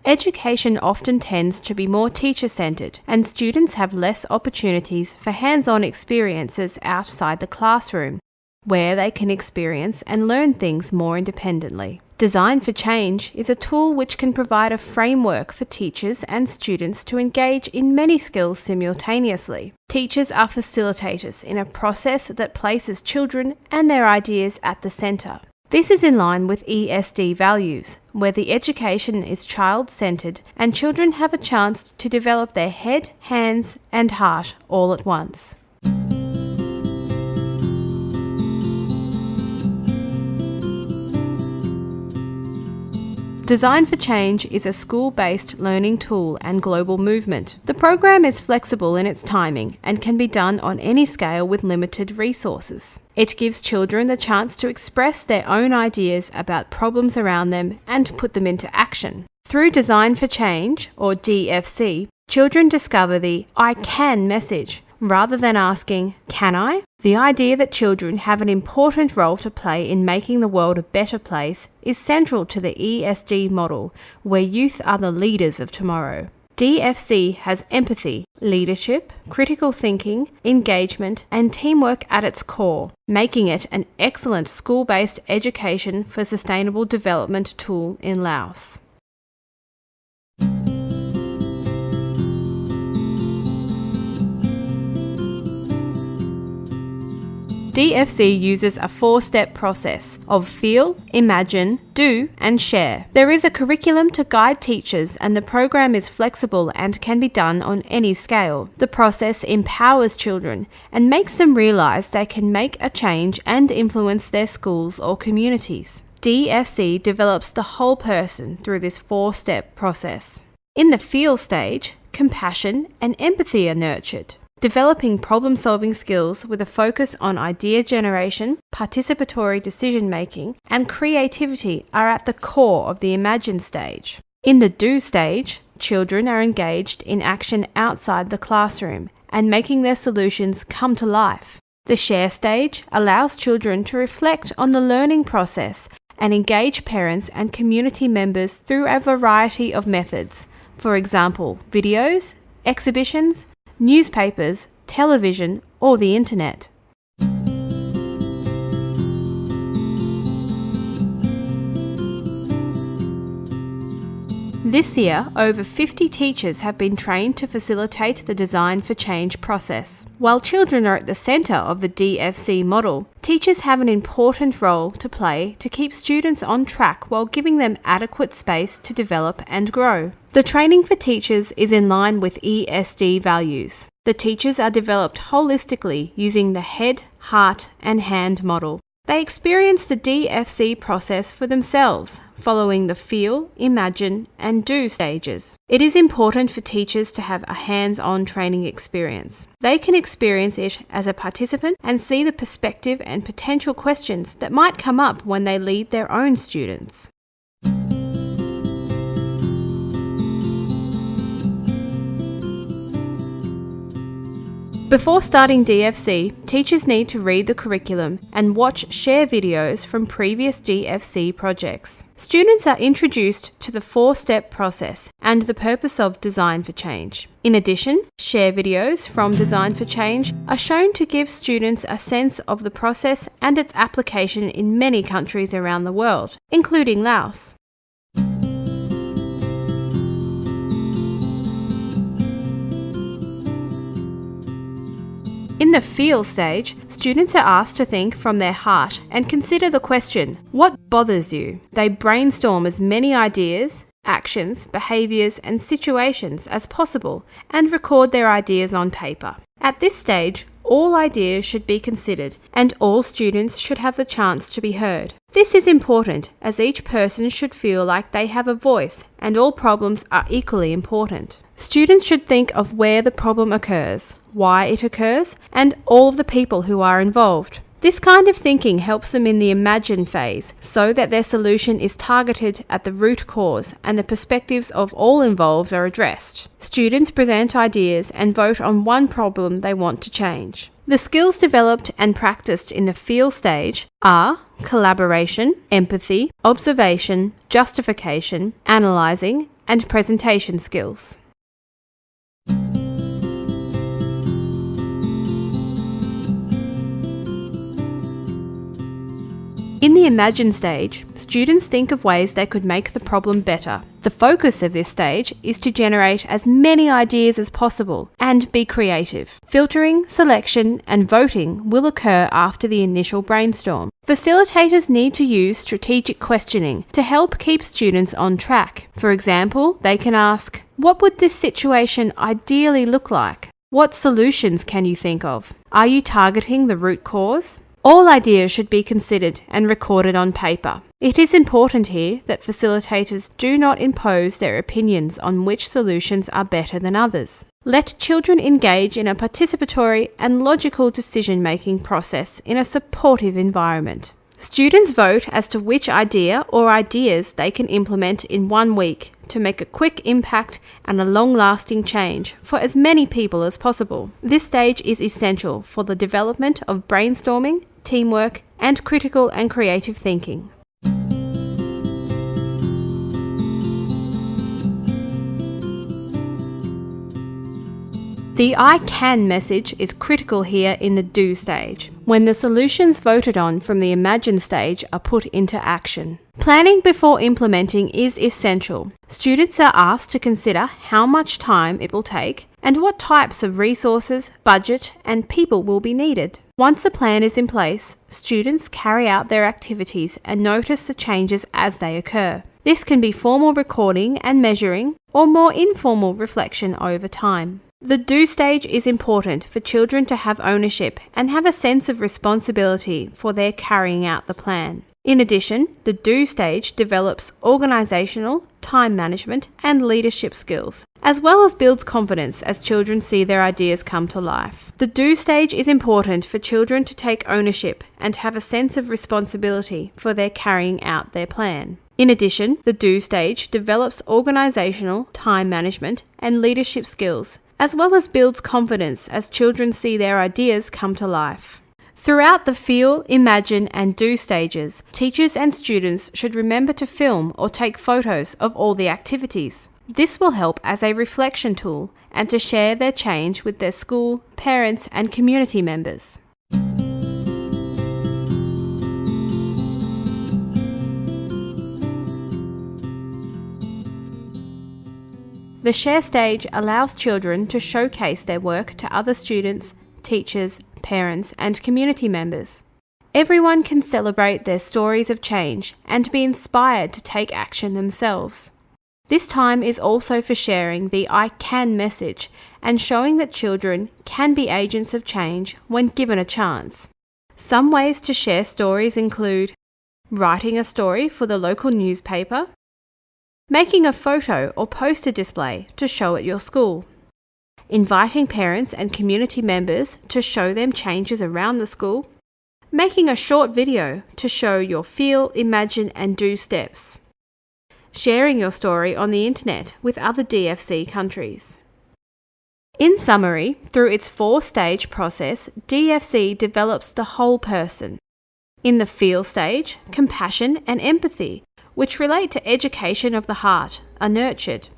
Education often tends to be more teacher-centered, and students have less opportunities for hands-on experiences outside the classroom, where they can experience and learn things more independently. Design for Change is a tool which can provide a framework for teachers and students to engage in many skills simultaneously. Teachers are facilitators in a process that places children and their ideas at the centre. This is in line with ESD values, where the education is child-centered and children have a chance to develop their head, hands, and heart all at once. Design for Change is a school-based learning tool and global movement. The program is flexible in its timing and can be done on any scale with limited resources. It gives children the chance to express their own ideas about problems around them and put them into action. Through Design for Change, or DFC, children discover the "I can" message, rather than asking, "Can I?" The idea that children have an important role to play in making the world a better place is central to the ESD model, where youth are the leaders of tomorrow. DFC has empathy, leadership, critical thinking, engagement, and teamwork at its core, making it an excellent school-based education for sustainable development tool in Laos. DFC uses a 4-step process of feel, imagine, do, and share. There is a curriculum to guide teachers, and the program is flexible and can be done on any scale. The process empowers children and makes them realise they can make a change and influence their schools or communities. DFC develops the whole person through this 4-step process. In the feel stage, compassion and empathy are nurtured. Developing problem-solving skills with a focus on idea generation, participatory decision-making, and creativity are at the core of the imagine stage. In the do stage, children are engaged in action outside the classroom and making their solutions come to life. The share stage allows children to reflect on the learning process and engage parents and community members through a variety of methods, for example, videos, exhibitions, newspapers, television, or the internet. This year, over 50 teachers have been trained to facilitate the Design for Change process. While children are at the centre of the DFC model, teachers have an important role to play to keep students on track while giving them adequate space to develop and grow. The training for teachers is in line with ESD values. The teachers are developed holistically using the head, heart, and hand model. They experience the DFC process for themselves, following the feel, imagine, and do stages. It is important for teachers to have a hands-on training experience. They can experience it as a participant and see the perspective and potential questions that might come up when they lead their own students. Before starting DFC, teachers need to read the curriculum and watch share videos from previous DFC projects. Students are introduced to the 4-step process and the purpose of Design for Change. In addition, share videos from Design for Change are shown to give students a sense of the process and its application in many countries around the world, including Laos. In the feel stage, students are asked to think from their heart and consider the question, what bothers you? They brainstorm as many ideas, actions, behaviours, and situations as possible and record their ideas on paper. At this stage, all ideas should be considered and all students should have the chance to be heard. This is important as each person should feel like they have a voice and all problems are equally important. Students should think of where the problem occurs, why it occurs, and all of the people who are involved. This kind of thinking helps them in the imagine phase so that their solution is targeted at the root cause and the perspectives of all involved are addressed. Students present ideas and vote on one problem they want to change. The skills developed and practiced in the feel stage are collaboration, empathy, observation, justification, analysing, and presentation skills. In the Imagine stage, students think of ways they could make the problem better. The focus of this stage is to generate as many ideas as possible and be creative. Filtering, selection, and voting will occur after the initial brainstorm. Facilitators need to use strategic questioning to help keep students on track. For example, they can ask, "What would this situation ideally look like? What solutions can you think of? Are you targeting the root cause?" All ideas should be considered and recorded on paper. It is important here that facilitators do not impose their opinions on which solutions are better than others. Let children engage in a participatory and logical decision-making process in a supportive environment. Students vote as to which idea or ideas they can implement in 1 week to make a quick impact and a long-lasting change for as many people as possible. This stage is essential for the development of brainstorming, teamwork, and critical and creative thinking. The "I can" message is critical here in the do stage, when the solutions voted on from the Imagine stage are put into action. Planning before implementing is essential. Students are asked to consider how much time it will take and what types of resources, budget, and people will be needed. Once a plan is in place, students carry out their activities and notice the changes as they occur. This can be formal recording and measuring, or more informal reflection over time. The do stage is important for children to have ownership and have a sense of responsibility for their carrying out the plan. In addition, the do stage develops organisational, time management, and leadership skills, as well as builds confidence as children see their ideas come to life. The do stage is important for children to take ownership and have a sense of responsibility for their carrying out their plan. In addition, the do stage develops organisational, time management, and leadership skills, as well as builds confidence as children see their ideas come to life. Throughout the feel, imagine, and do stages, teachers and students should remember to film or take photos of all the activities. This will help as a reflection tool and to share their change with their school, parents, and community members. The share stage allows children to showcase their work to other students, teachers, parents, and community members. Everyone can celebrate their stories of change and be inspired to take action themselves. This time is also for sharing the "I can" message and showing that children can be agents of change when given a chance. Some ways to share stories include writing a story for the local newspaper, making a photo or poster display to show at your school, inviting parents and community members to show them changes around the school, making a short video to show your feel, imagine, and do steps, sharing your story on the internet with other DFC countries. In summary, through its 4-stage process, DFC develops the whole person. In the feel stage, compassion and empathy, which relate to education of the heart, are nurtured.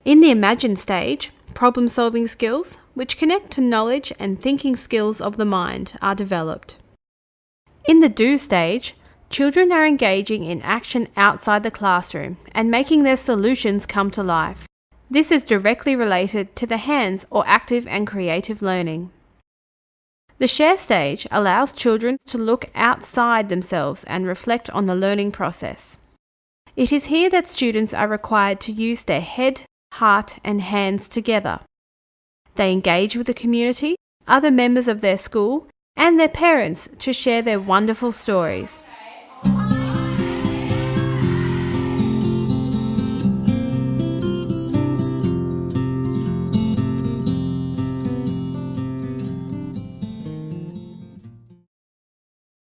In the Imagine stage, problem-solving skills, which connect to knowledge and thinking skills of the mind, are developed. In the do stage, children are engaging in action outside the classroom and making their solutions come to life. This is directly related to the hands or active and creative learning. The share stage allows children to look outside themselves and reflect on the learning process. It is here that students are required to use their head, heart, and hands together. They engage with the community, other members of their school, and their parents to share their wonderful stories.